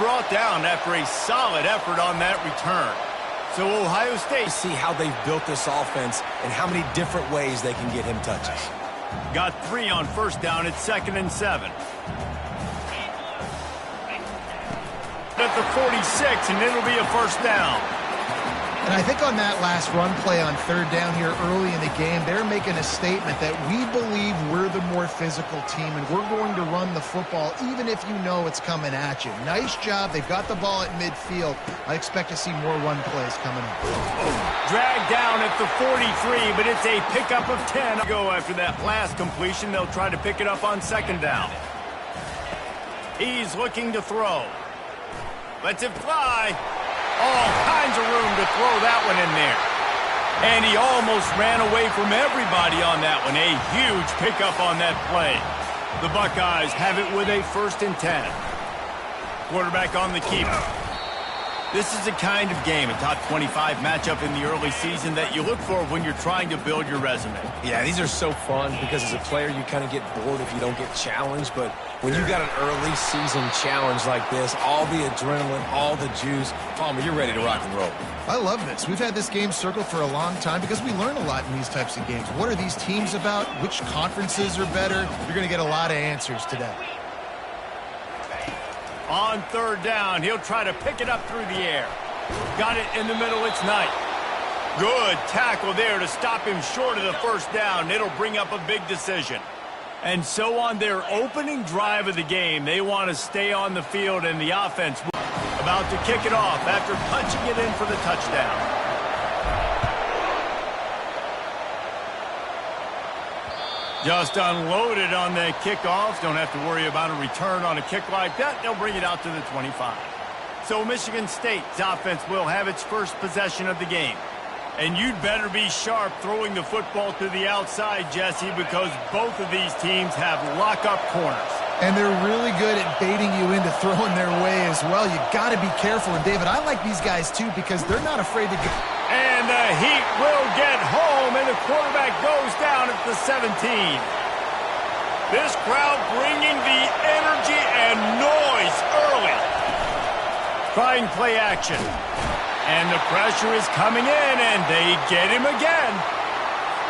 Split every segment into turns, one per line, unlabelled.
brought down after a solid effort on that return. So Ohio State.
See how they've built this offense and how many different ways they can get him touches.
Got 3 on first down. It's 2nd and 7. At the 46, and it'll be a first down.
And I think on that last run play on 3rd down here early in the game, they're making a statement that we believe we're the more physical team and we're going to run the football even if you know it's coming at you. Nice job. They've got the ball at midfield. I expect to see more run plays coming up.
Dragged down at the 43, but it's a pickup of 10. Go after that last completion. They'll try to pick it up on 2nd down. He's looking to throw. Lets it fly. All kinds of room to throw that one in there. And he almost ran away from everybody on that one. A huge pickup on that play. The Buckeyes have it with a 1st and 10. Quarterback on the keeper. This is the kind of game, a top 25 matchup in the early season that you look for when you're trying to build your resume.
Yeah, these are so fun because as a player you kind of get bored if you don't get challenged, but when you got an early season challenge like this, all the adrenaline, all the juice, Palmer, you're ready to rock and roll.
I love this. We've had this game circled for a long time because we learn a lot in these types of games. What are these teams about? Which conferences are better? You're going to get a lot of answers today.
On 3rd down, he'll try to pick it up through the air. Got it in the middle, it's Knight. Good tackle there to stop him short of the 1st down. It'll bring up a big decision. And so on their opening drive of the game, they want to stay on the field, and the offense about to kick it off after punching it in for the touchdown. Just unloaded on the kickoff. Don't have to worry about a return on a kick like that. They'll bring it out to the 25. So Michigan State's offense will have its first possession of the game. And you'd better be sharp throwing the football to the outside, Jesse, because both of these teams have lock-up corners.
And they're really good at baiting you into throwing their way as well. You got to be careful. And, David, I like these guys, too, because they're not afraid to get...
And the heat will get home, and the quarterback goes down at the 17. This crowd bringing the energy and noise early. Trying play action. And the pressure is coming in, and they get him again.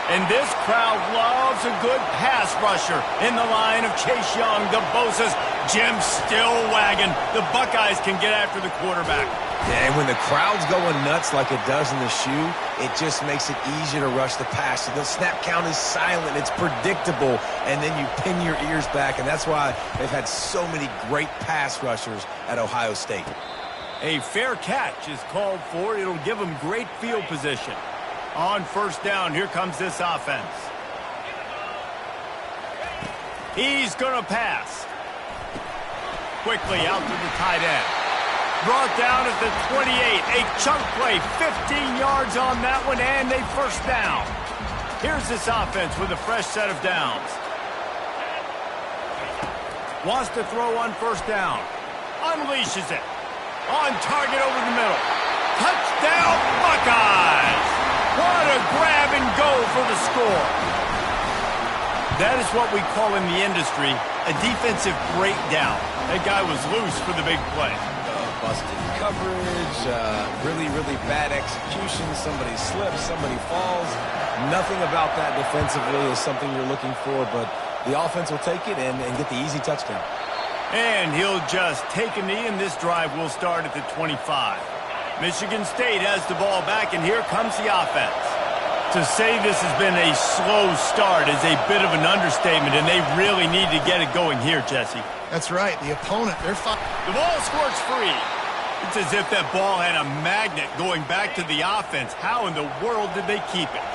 And this crowd loves a good pass rusher in the line of Chase Young, the Bosa's, Jim still wagging. The Buckeyes can get after the quarterback.
Yeah, and when the crowd's going nuts like it does in the shoe, it just makes it easier to rush the pass. So the snap count is silent. It's predictable, and then you pin your ears back, and that's why they've had so many great pass rushers at Ohio State.
A fair catch is called for. It'll give them great field position. On 1st down, here comes this offense. He's going to pass. Quickly out to the tight end. Brought down at the 28. A chunk play, 15 yards on that one, and a 1st down. Here's this offense with a fresh set of downs. Wants to throw on 1st down. Unleashes it. On target over the middle. Touchdown, Buckeyes! What a grab and go for the score. That is what we call in the industry a defensive breakdown. That guy was loose for the big play.
Busted coverage, really, really bad execution. Somebody slips, somebody falls. Nothing about that defensively is something you're looking for, but the offense will take it and get the easy touchdown.
And he'll just take a knee, and this drive will start at the 25. Michigan State has the ball back, and here comes the offense. To say this has been a slow start is a bit of an understatement, and they really need to get it going here, Jesse.
That's right. The opponent, they're fine.
The ball squirts free. It's as if that ball had a magnet going back to the offense. How in the world did they keep it?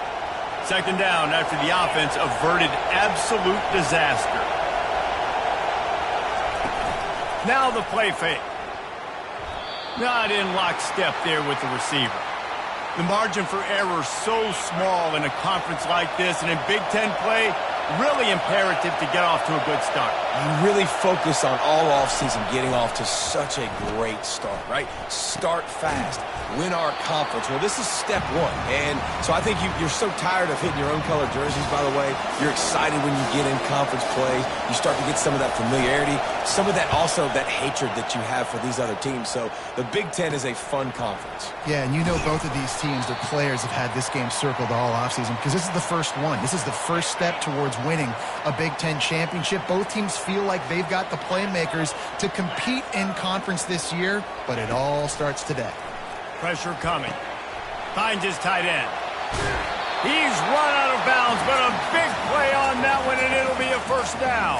2nd down after the offense averted absolute disaster. Now the play fake. Not in lockstep there with the receiver. The margin for error so small in a conference like this, and in Big Ten play, Really imperative to get off to a good start.
You really focus on all offseason getting off to such a great start, right? Start fast. Win our conference. Well, this is step one. And so I think you're so tired of hitting your own color jerseys, by the way. You're excited when you get in conference play. You start to get some of that familiarity, some of that also that hatred that you have for these other teams. So the Big Ten is a fun conference.
Yeah, and you know both of these teams, their players have had this game circled all offseason because this is the first one. This is the first step towards winning a Big Ten championship. Both teams feel like they've got the playmakers to compete in conference this year, but it all starts today.
Pressure coming. Finds his tight end. He's run out of bounds, but a big play on that one, and it'll be a first down.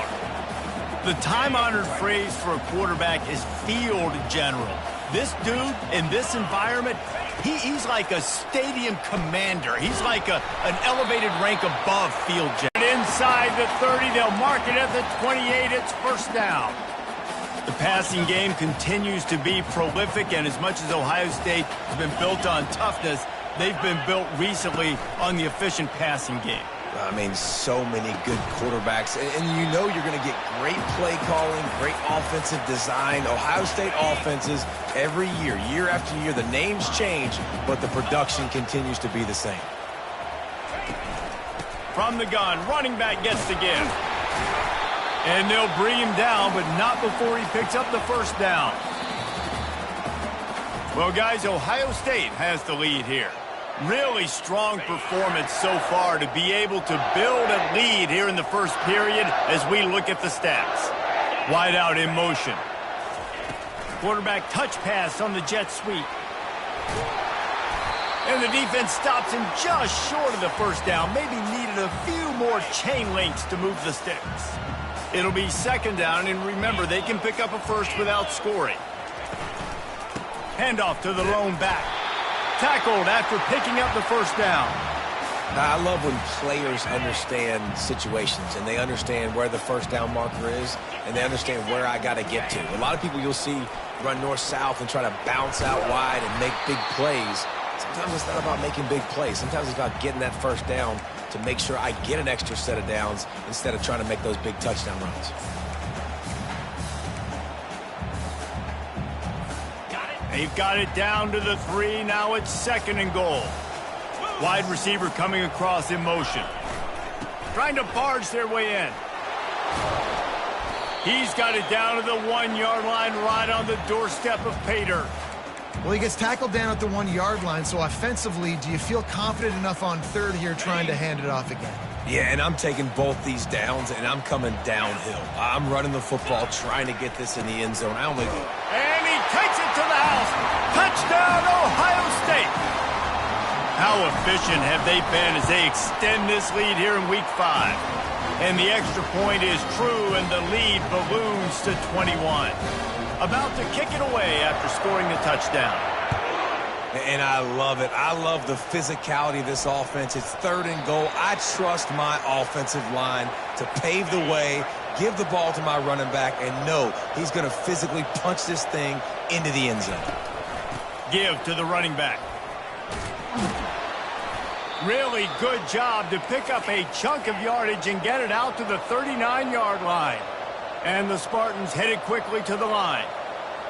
The time-honored phrase for a quarterback is field general. This dude, in this environment, he's like a stadium commander. He's like an elevated rank above field general. Inside the 30, they'll mark it at the 28. It's first down. The passing game continues to be prolific, and as much as Ohio State has been built on toughness, they've been built recently on the efficient passing game.
I mean, so many good quarterbacks, and you know you're going to get great play calling, great offensive design. Ohio State offenses every year, year after year, the names change, but the production continues to be the same.
From the gun, running back gets the give. And they'll bring him down, but not before he picks up the first down. Well, guys, Ohio State has the lead here. Really strong performance so far to be able to build a lead here in the first period as we look at the stats. Wide out in motion. Quarterback touch pass on the jet sweep. And the defense stops him just short of the first down. Maybe needed a few more chain links to move the sticks. It'll be second down, and remember, they can pick up a first without scoring. Handoff to the lone back. Tackled after picking up the first down.
Now, I love when players understand situations, and they understand where the first down marker is, and they understand where I got to get to. A lot of people you'll see run north-south and try to bounce out wide and make big plays. Sometimes it's not about making big plays. Sometimes it's about getting that first down to make sure I get an extra set of downs instead of trying to make those big touchdown runs.
They've got it down to the 3. Now it's second and goal. Wide receiver coming across in motion. Trying to barge their way in. He's got it down to the 1-yard line, right on the doorstep of pay dirt.
Well, he gets tackled down at the 1-yard line, so offensively, do you feel confident enough on third here trying to hand it off again?
Yeah, and I'm taking both these downs, and I'm coming downhill. I'm running the football, trying to get this in the end zone. And
he takes it to the house. Touchdown, Ohio State. How efficient have they been as they extend this lead here in Week 5? And the extra point is true, and the lead balloons to 21. About to kick it away after scoring the touchdown.
And I love it. I love the physicality of this offense. It's third and goal. I trust my offensive line to pave the way, give the ball to my running back, and know he's going to physically punch this thing into the end zone.
Give to the running back. Really good job to pick up a chunk of yardage and get it out to the 39-yard line. And the Spartans headed quickly to the line.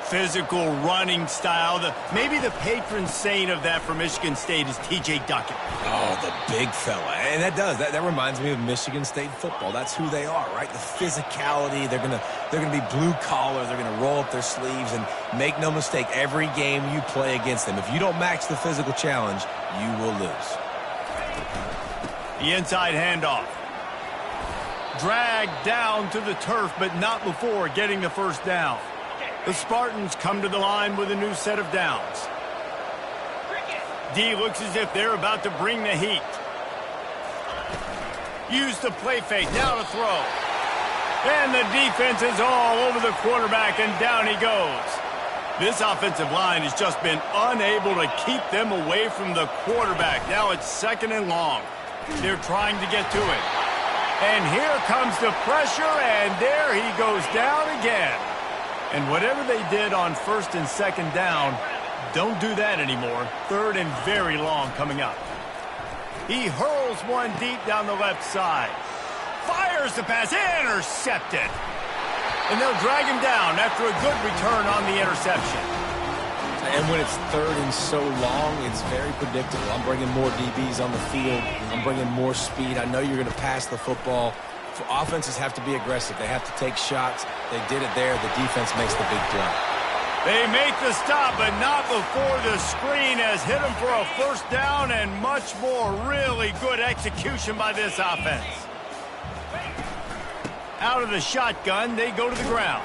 Physical running style. Maybe the patron saint of that for Michigan State is T.J. Duckett.
Oh, the big fella. And that reminds me of Michigan State football. That's who they are, right? The physicality. They're gonna be blue collar. They're gonna roll up their sleeves, and make no mistake, every game you play against them, if you don't match the physical challenge, you will lose.
The inside handoff. Dragged down to the turf, but not before getting the first down. The Spartans come to the line with a new set of downs. D looks as if they're about to bring the heat. Use the play fake, now to throw. And the defense is all over the quarterback, and down he goes. This offensive line has just been unable to keep them away from the quarterback. Now it's second and long. They're trying to get to it. And here comes the pressure, and there he goes down again. And whatever they did on first and second down, don't do that anymore. Third and very long coming up. He hurls one deep down the left side. Fires the pass. Intercepted. And they'll drag him down after a good return on the interception.
And when it's third and so long, it's very predictable. I'm bringing more DBs on the field. I'm bringing more speed. I know you're going to pass the football. Offenses have to be aggressive. They have to take shots. They did it there. The defense makes the big play.
They make the stop, but not before the screen has hit them for a first down and much more. Really good execution by this offense. Out of the shotgun, they go to the ground.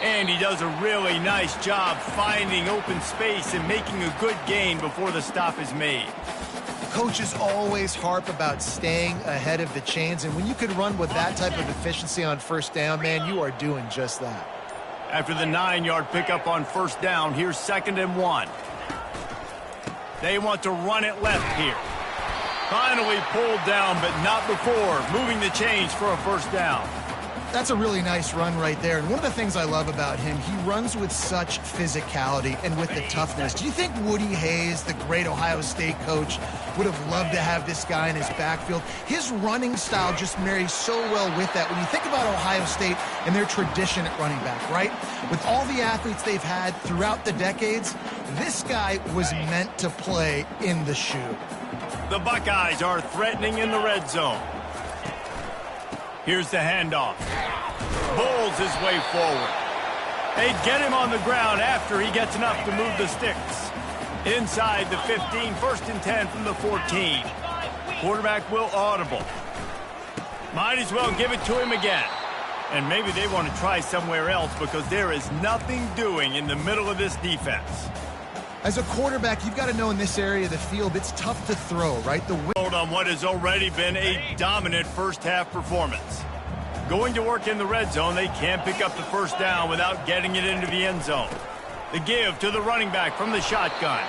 And he does a really nice job finding open space and making a good gain before the stop is made.
Coaches always harp about staying ahead of the chains, and when you can run with that type of efficiency on first down, man, you are doing just that.
After the 9-yard pickup on first down, here's 2nd and 1. They want to run it left here. Finally pulled down, but not before moving the chains for a first down.
That's a really nice run right there. And one of the things I love about him, he runs with such physicality and with the toughness. Do you think Woody Hayes, the great Ohio State coach, would have loved to have this guy in his backfield? His running style just marries so well with that. When you think about Ohio State and their tradition at running back, right? With all the athletes they've had throughout the decades, this guy was meant to play in the shoe.
The Buckeyes are threatening in the red zone. Here's the handoff. Bowls his way forward. They get him on the ground after he gets enough to move the sticks. Inside the 15, 1st and 10 from the 14. Quarterback will audible. Might as well give it to him again. And maybe they want to try somewhere else because there is nothing doing in the middle of this defense.
As a quarterback, you've got to know in this area of the field, it's tough to throw, right?
Hold on what has already been a dominant first-half performance. Going to work in the red zone, they can't pick up the first down without getting it into the end zone. The give to the running back from the shotgun.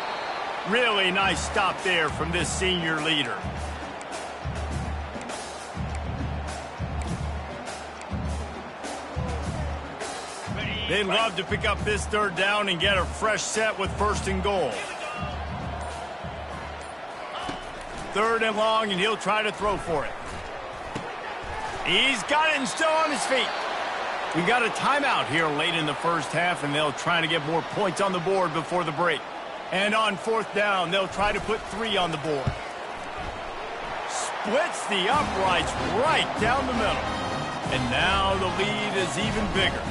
Really nice stop there from this senior leader. They'd love to pick up this third down and get a fresh set with 1st and goal. 3rd and long, and he'll try to throw for it. He's got it and still on his feet. We got a timeout here late in the first half, and they'll try to get more points on the board before the break. And on 4th down, they'll try to put 3 on the board. Splits the uprights right down the middle. And now the lead is even bigger.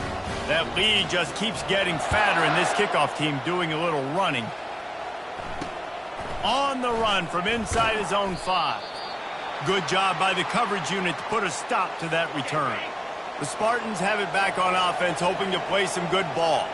That lead just keeps getting fatter, and this kickoff team doing a little running. On the run from inside his own 5. Good job by the coverage unit to put a stop to that return. The Spartans have it back on offense, hoping to play some good ball.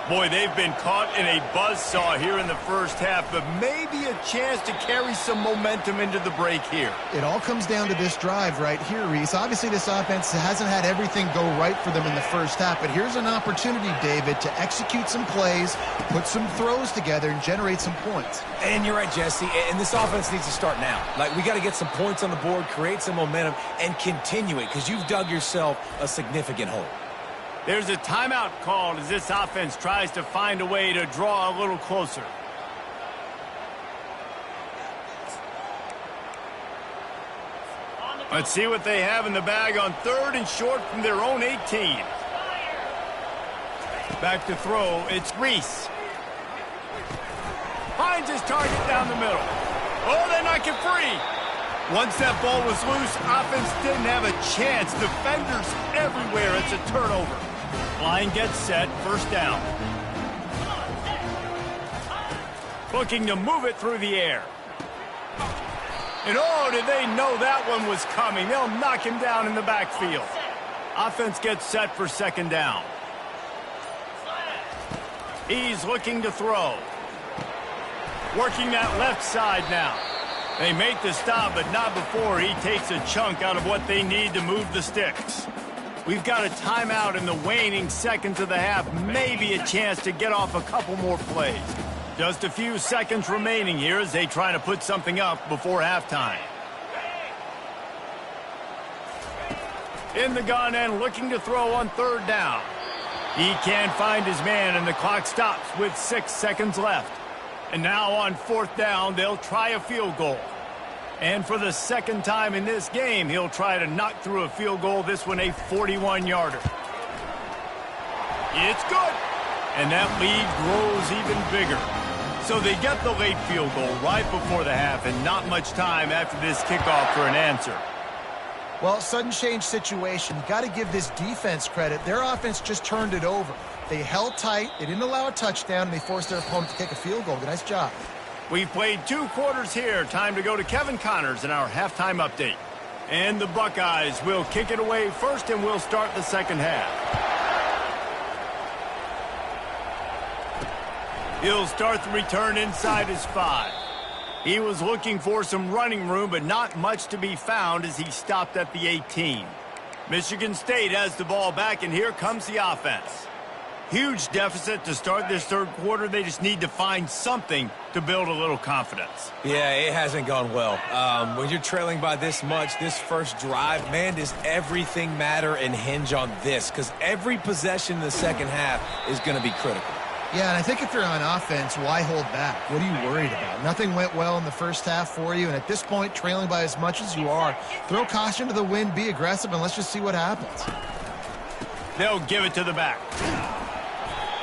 Boy, they've been caught in a buzzsaw here in the first half, but maybe a chance to carry some momentum into the break here.
It all comes down to this drive right here, Reese. Obviously, this offense hasn't had everything go right for them in the first half, but here's an opportunity, David, to execute some plays, put some throws together, and generate some points.
And you're right, Jesse, and this offense needs to start now. Like, we got to get some points on the board, create some momentum, and continue it, because you've dug yourself a significant hole.
There's a timeout called as this offense tries to find a way to draw a little closer. Let's see what they have in the bag on 3rd and short from their own 18. Back to throw, it's Reese. Finds his target down the middle. Oh, they knock it free. Once that ball was loose, offense didn't have a chance. Defenders everywhere. It's a turnover. Line gets set, 1st down. Looking to move it through the air. And oh, did they know that one was coming? They'll knock him down in the backfield. Offense gets set for 2nd down. He's looking to throw. Working that left side now. They make the stop, but not before he takes a chunk out of what they need to move the sticks. We've got a timeout in the waning seconds of the half. Maybe a chance to get off a couple more plays. Just a few seconds remaining here as they try to put something up before halftime. In the gun and looking to throw on 3rd down. He can't find his man, and the clock stops with 6 seconds left. And now on 4th down, they'll try a field goal. And for the second time in this game, he'll try to knock through a field goal, this one a 41-yarder. It's good. And that lead grows even bigger. So they get the late field goal right before the half and not much time after this kickoff for an answer.
Well, sudden change situation. You got to give this defense credit. Their offense just turned it over. They held tight. They didn't allow a touchdown, and they forced their opponent to kick a field goal. Nice job.
We've played 2 quarters here. Time to go to Kevin Connors in our halftime update. And the Buckeyes will kick it away first, and we'll start the second half. He'll start the return inside his 5. He was looking for some running room, but not much to be found as he stopped at the 18. Michigan State has the ball back, and here comes the offense. Huge deficit to start this third quarter. They just need to find something to build a little confidence.
Yeah, it hasn't gone well. When you're trailing by this much, this first drive, man, does everything matter and hinge on this? Because every possession in the second half is going to be critical.
Yeah, and I think if you're on offense, why hold back? What are you worried about? Nothing went well in the first half for you, and at this point, trailing by as much as you are, throw caution to the wind, be aggressive, and let's just see what happens.
They'll give it to the back.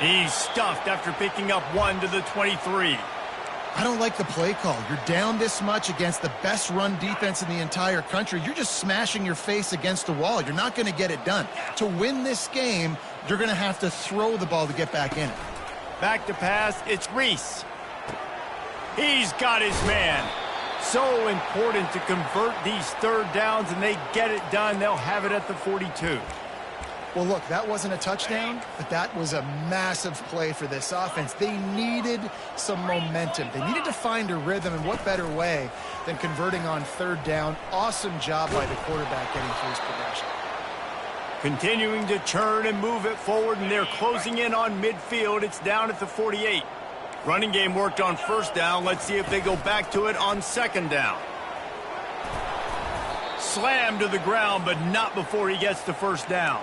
He's stuffed after picking up 1 to the 23.
I don't like the play call. You're down this much against the best run defense in the entire country. You're just smashing your face against the wall. You're not going to get it done. To win this game, you're going to have to throw the ball to get back in it.
Back to pass, it's Reese. He's got his man. So important to convert these third downs, and they get it done. They'll have it at the 42.
Well, look, that wasn't a touchdown, but that was a massive play for this offense. They needed some momentum. They needed to find a rhythm, and what better way than converting on third down. Awesome job by the quarterback getting through his progression.
Continuing to churn and move it forward, and they're closing in on midfield. It's down at the 48. Running game worked on first down. Let's see if they go back to it on second down. Slammed to the ground, but not before he gets the first down.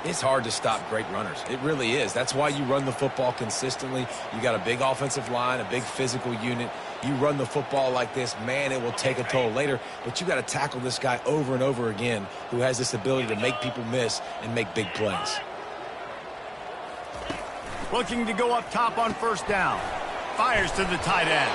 It's hard to stop great runners. It really is. That's why you run the football consistently. You got a big offensive line, a big physical unit. You run the football like this, man, it will take a toll later. But you got to tackle this guy over and over again who has this ability to make people miss and make big plays.
Looking to go up top on first down. Fires to the tight end.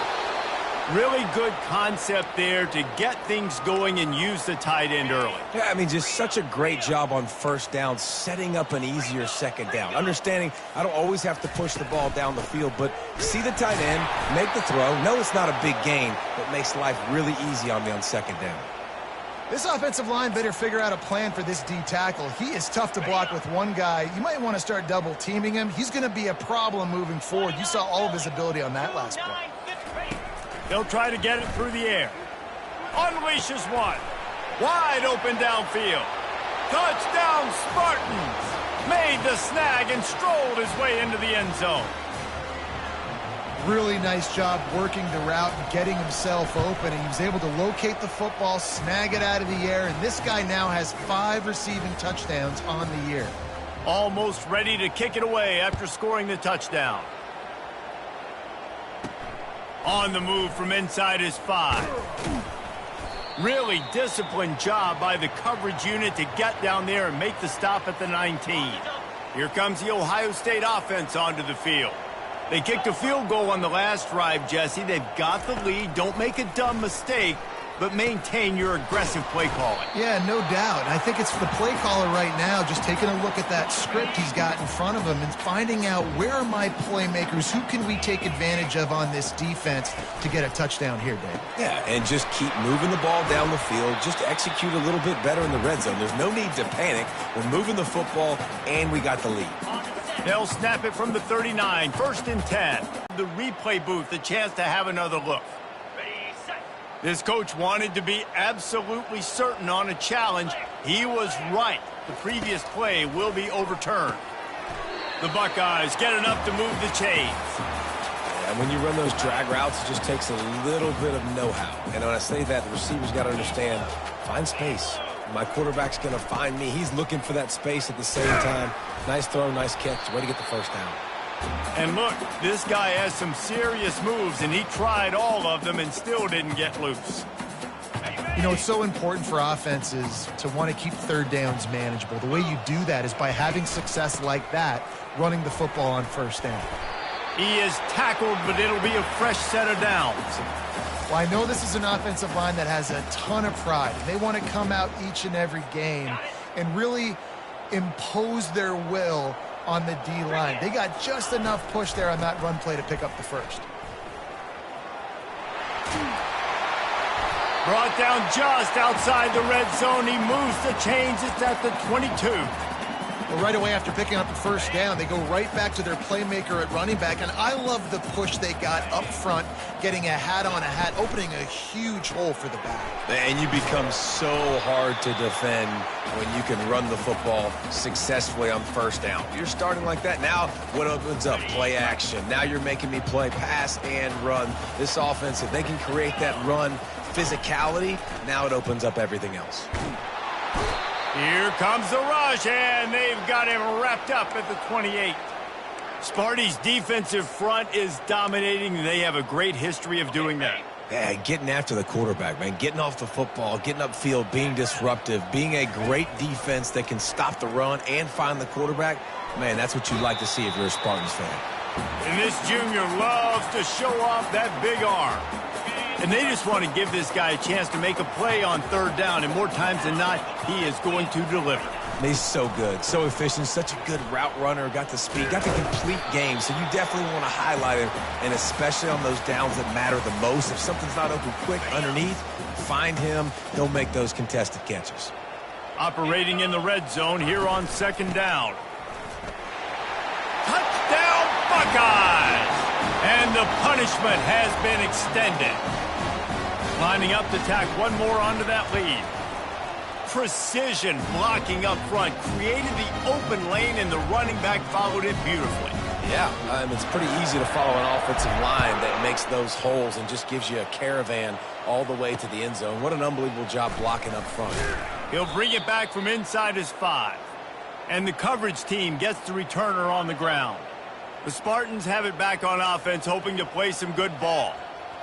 Really good concept there to get things going and use the tight end early.
Yeah, I mean, just such a great job on first down, setting up an easier second down. Understanding I don't always have to push the ball down the field, but see the tight end, make the throw. No, it's not a big gain, but makes life really easy on me on second down.
This offensive line better figure out a plan for this D tackle. He is tough to block with one guy. You might want to start double teaming him. He's going to be a problem moving forward. You saw all of his ability on that last play.
They'll try to get it through the air. Unleashes one. Wide open downfield. Touchdown Spartans. Made the snag and strolled his way into the end zone.
Really nice job working the route and getting himself open. And he was able to locate the football, snag it out of the air, and this guy now has 5 receiving touchdowns on the year.
Almost ready to kick it away after scoring the touchdown. On the move from inside his 5. Really disciplined job by the coverage unit to get down there and make the stop at the 19. Here comes the Ohio State offense onto the field. They kicked a field goal on the last drive, Jesse. They've got the lead. Don't make a dumb mistake, but maintain your aggressive play calling.
Yeah, no doubt. I think it's the play caller right now just taking a look at that script he's got in front of him and finding out where are my playmakers, who can we take advantage of on this defense to get a touchdown here, Dave.
Yeah, and just keep moving the ball down the field. Just execute a little bit better in the red zone. There's no need to panic. We're moving the football, and we got the lead.
They'll snap it from the 39, 1st and 10. The replay booth, the chance to have another look. This coach wanted to be absolutely certain on a challenge. He was right. The previous play will be overturned. The Buckeyes get enough to move the chains.
And when you run those drag routes, it just takes a little bit of know-how. And when I say that, the receivers got to understand, find space. My quarterback's going to find me. He's looking for that space at the same time. Nice throw, nice catch. Way to get the first down.
And look, this guy has some serious moves, and he tried all of them and still didn't get loose.
You know, it's so important for offenses to want to keep third downs manageable. The way you do that is by having success like that, running the football on first down.
He is tackled, but it'll be a fresh set of downs.
Well, I know this is an offensive line that has a ton of pride. They want to come out each and every game and really impose their will on the D-line. They got just enough push there on that run play to pick up the first.
Brought down just outside the red zone. He moves the chains. It's at the 22.
Well, right away after picking up the first down, they go right back to their playmaker at running back. And I love the push they got up front, getting a hat on a hat, opening a huge hole for the back.
And you become so hard to defend when you can run the football successfully on first down. You're starting like that. Now what opens up? Play action. Now you're making me play pass and run. This offense, if they can create that run physicality, now it opens up everything else.
Here comes the rush, and they've got him wrapped up at the 28. Sparty's defensive front is dominating. They have a great history of doing that.
Yeah, getting after the quarterback, man. Getting off the football, getting upfield, being disruptive, being a great defense that can stop the run and find the quarterback. Man, that's what you'd like to see if you're a Spartans fan.
And this junior loves to show off that big arm. And they just want to give this guy a chance to make a play on third down, and more times than not, he is going to deliver.
He's so good, so efficient, such a good route runner, got the speed, got the complete game, so you definitely want to highlight him, and especially on those downs that matter the most. If something's not open quick underneath, find him. He'll make those contested catches.
Operating in the red zone here on second down. Touchdown, Buckeyes! And the punishment has been extended. Lining up to tack one more onto that lead. Precision blocking up front created the open lane, and the running back followed it beautifully.
Yeah, it's pretty easy to follow an offensive line that makes those holes and just gives you a caravan all the way to the end zone. What an unbelievable job blocking up front.
He'll bring it back from inside his 5. And the coverage team gets the returner on the ground. The Spartans have it back on offense, hoping to play some good ball.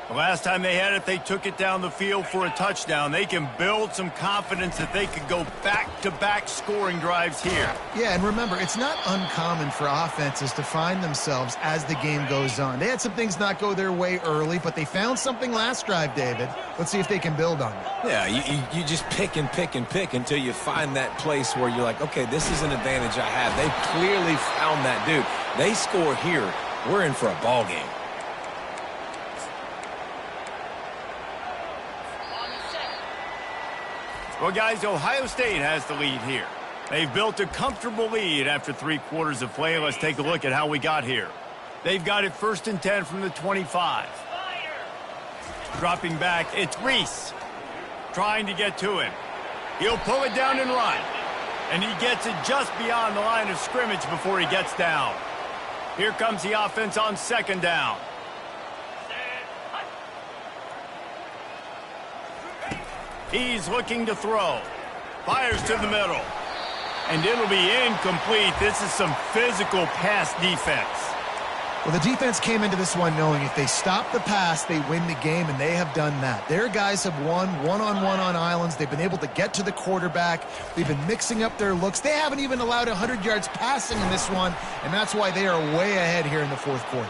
The last time they had it, they took it down the field for a touchdown. They can build some confidence that they could go back-to-back scoring drives here.
Yeah, and remember, it's not uncommon for offenses to find themselves as the game goes on. They had some things not go their way early, but they found something last drive, David. Let's see if they can build on it.
Yeah, you just pick and pick and pick until you find that place where you're like, okay, this is an advantage I have. They clearly found that dude. They score here, we're in for a ball game.
Well, guys, Ohio State has the lead here. They've built a comfortable lead after 3 quarters of play. Let's take a look at how we got here. They've got it 1st and 10 from the 25. Dropping back, it's Reese. Trying to get to him. He'll pull it down and run. And he gets it just beyond the line of scrimmage before he gets down. Here comes the offense on 2nd down. He's looking to throw. Fires to the middle. And it'll be incomplete. This is some physical pass defense.
Well, the defense came into this one knowing if they stop the pass, they win the game, and they have done that. Their guys have won one-on-one on islands. They've been able to get to the quarterback. They've been mixing up their looks. They haven't even allowed 100 yards passing in this one, and that's why they are way ahead here in the 4th quarter.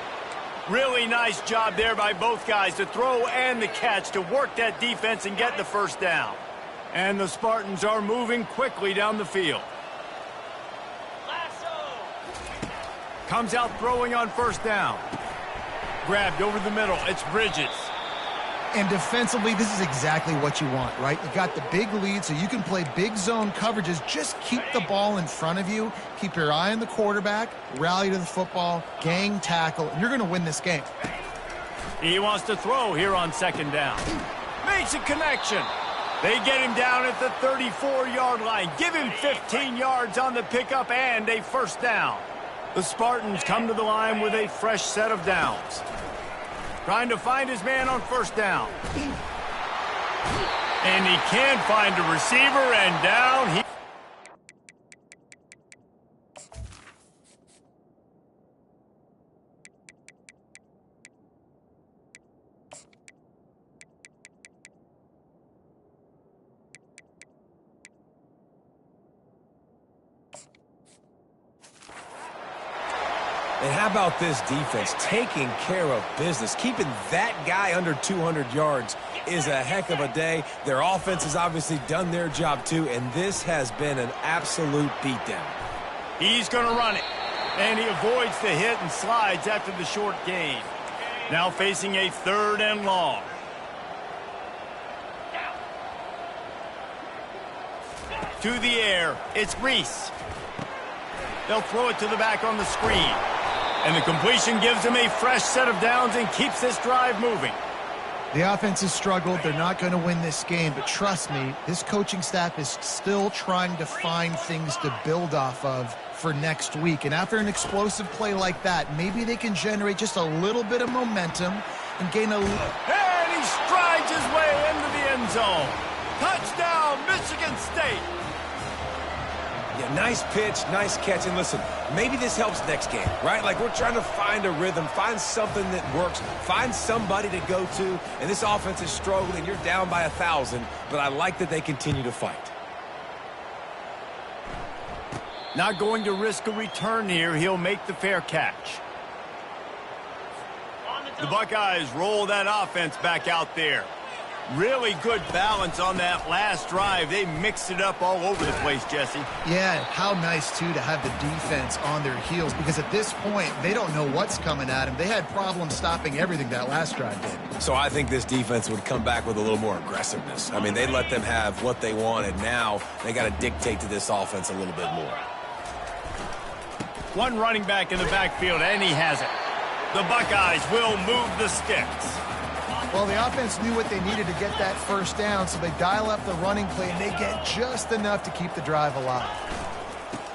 Really nice job there by both guys to throw and the catch to work that defense and get the 1st down. And the Spartans are moving quickly down the field. Comes out throwing on 1st down. Grabbed over the middle. It's Bridges.
And defensively, this is exactly what you want, right? You got the big lead, so you can play big zone coverages. Just keep the ball in front of you. Keep your eye on the quarterback. Rally to the football. Gang tackle. And you're going to win this game.
He wants to throw here on 2nd down. Makes a connection. They get him down at the 34-yard line. Give him 15 yards on the pickup and a 1st down. The Spartans come to the line with a fresh set of downs. Trying to find his man on 1st down. And he can't find a receiver, and down he...
And how about this defense taking care of business? Keeping that guy under 200 yards is a heck of a day. Their offense has obviously done their job too, and this has been an absolute beatdown.
He's going to run it, and he avoids the hit and slides after the short gain. Now facing a 3rd and long. To the air, it's Reese. They'll throw it to the back on the screen. And the completion gives them a fresh set of downs and keeps this drive moving.
The offense has struggled. They're not going to win this game, but trust me, this coaching staff is still trying to find things to build off of for next week. And after an explosive play like that, maybe they can generate just a little bit of momentum and gain a...
And he strides his way into the end zone. Touchdown, Michigan State.
Yeah, nice pitch, nice catch. And listen, maybe this helps next game, right? Like, we're trying to find a rhythm, find something that works, find somebody to go to. And this offense is struggling. You're down by 1,000, but I like that they continue to fight.
Not going to risk a return here. He'll make the fair catch. The Buckeyes roll that offense back out there. Really good balance on that last drive. They mixed it up all over the place, Jesse.
Yeah, how nice, too, to have the defense on their heels, because at this point, they don't know what's coming at them. They had problems stopping everything that last drive did.
So I think this defense would come back with a little more aggressiveness. I mean, they let them have what they wanted. Now they got to dictate to this offense a little bit more.
One running back in the backfield, and he has it. The Buckeyes will move the sticks.
Well, the offense knew what they needed to get that first down, so they dial up the running play, and they get just enough to keep the drive alive.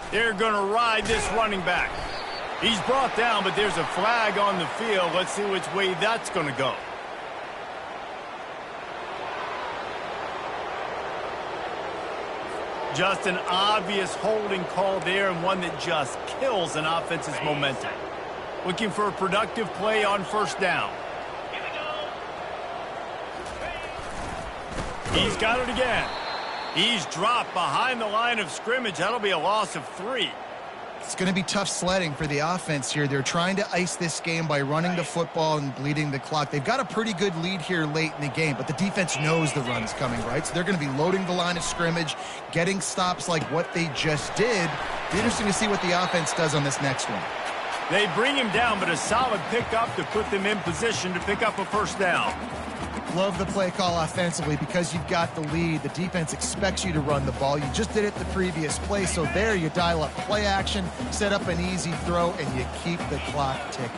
They're going to ride this running back. He's brought down, but there's a flag on the field. Let's see which way that's going to go. Just an obvious holding call there, and one that just kills an offense's momentum. Looking for a productive play on first down. He's got it again. He's dropped behind the line of scrimmage. That'll be a loss of 3.
It's going to be tough sledding for the offense here. They're trying to ice this game by running the football and bleeding the clock. They've got a pretty good lead here late in the game, but the defense knows the run's coming, right? So they're going to be loading the line of scrimmage, getting stops like what they just did. Be interesting to see what the offense does on this next one.
They bring him down, but a solid pickup to put them in position to pick up a first down.
Love the play call offensively because you've got the lead. The defense expects you to run the ball. You just did it the previous play, so there you dial up play action, set up an easy throw, and you keep the clock ticking.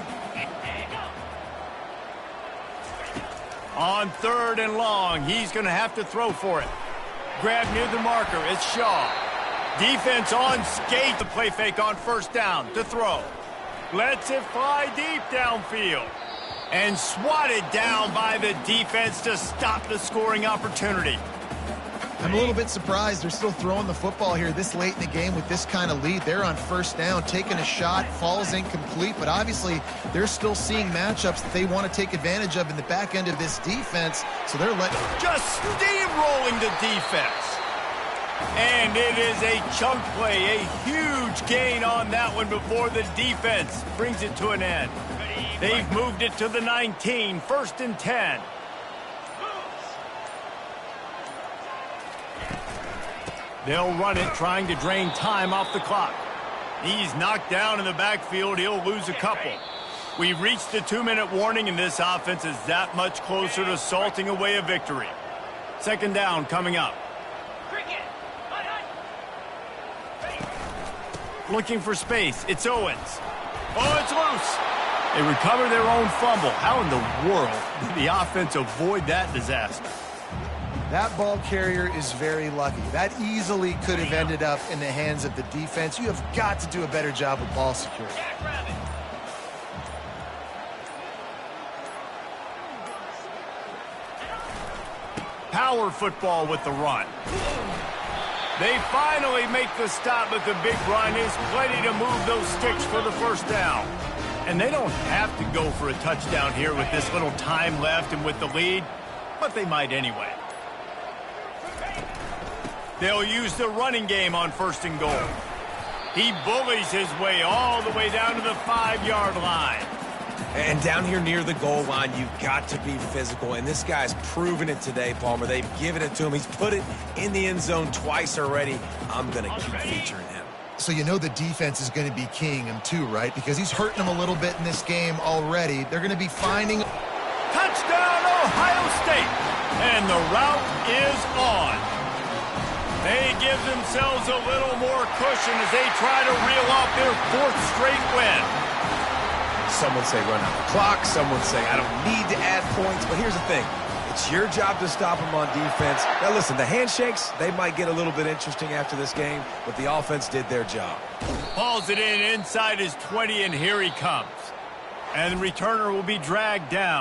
On 3rd and long, he's going to have to throw for it. Grab near the marker, it's Shaw. Defense on skate. The play fake on first down to throw. Lets it fly deep downfield. And swatted down by the defense to stop the scoring opportunity.
I'm a little bit surprised they're still throwing the football here this late in the game with this kind of lead. They're on first down, taking a shot, falls incomplete, but obviously they're still seeing matchups that they want to take advantage of in the back end of this defense, so they're letting...
Just steamrolling the defense. And it is a chunk play, a huge gain on that one before the defense brings it to an end. They've moved it to the 19, 1st and 10. They'll run it, trying to drain time off the clock. He's knocked down in the backfield. He'll lose a couple. We've reached the 2-minute warning, and this offense is that much closer to salting away a victory. 2nd down coming up. Looking for space. It's Owens. Oh, it's loose. They recover their own fumble. How in the world did the offense avoid that disaster?
That ball carrier is very lucky. That easily could have ended up in the hands of the defense. You have got to do a better job with ball security.
Power football with the run. They finally make the stop, but the big run is plenty to move those sticks for the first down. And they don't have to go for a touchdown here with this little time left and with the lead, but they might anyway. They'll use the running game on 1st and goal. He bullies his way all the way down to the 5-yard line.
And down here near the goal line, you've got to be physical. And this guy's proven it today, Palmer. They've given it to him. He's put it in the end zone twice already. I'm going to keep featuring him.
So you know the defense is going to be keying him too, right? Because he's hurting them a little bit in this game already. They're going to be finding...
Touchdown, Ohio State! And the route is on. They give themselves a little more cushion as they try to reel off their 4th straight win.
Some would say run out the clock. Some would say I don't need to add points. But here's the thing. It's your job to stop them on defense. Now, listen, the handshakes, they might get a little bit interesting after this game, but the offense did their job.
Hauls it in inside his 20, and here he comes. And the returner will be dragged down.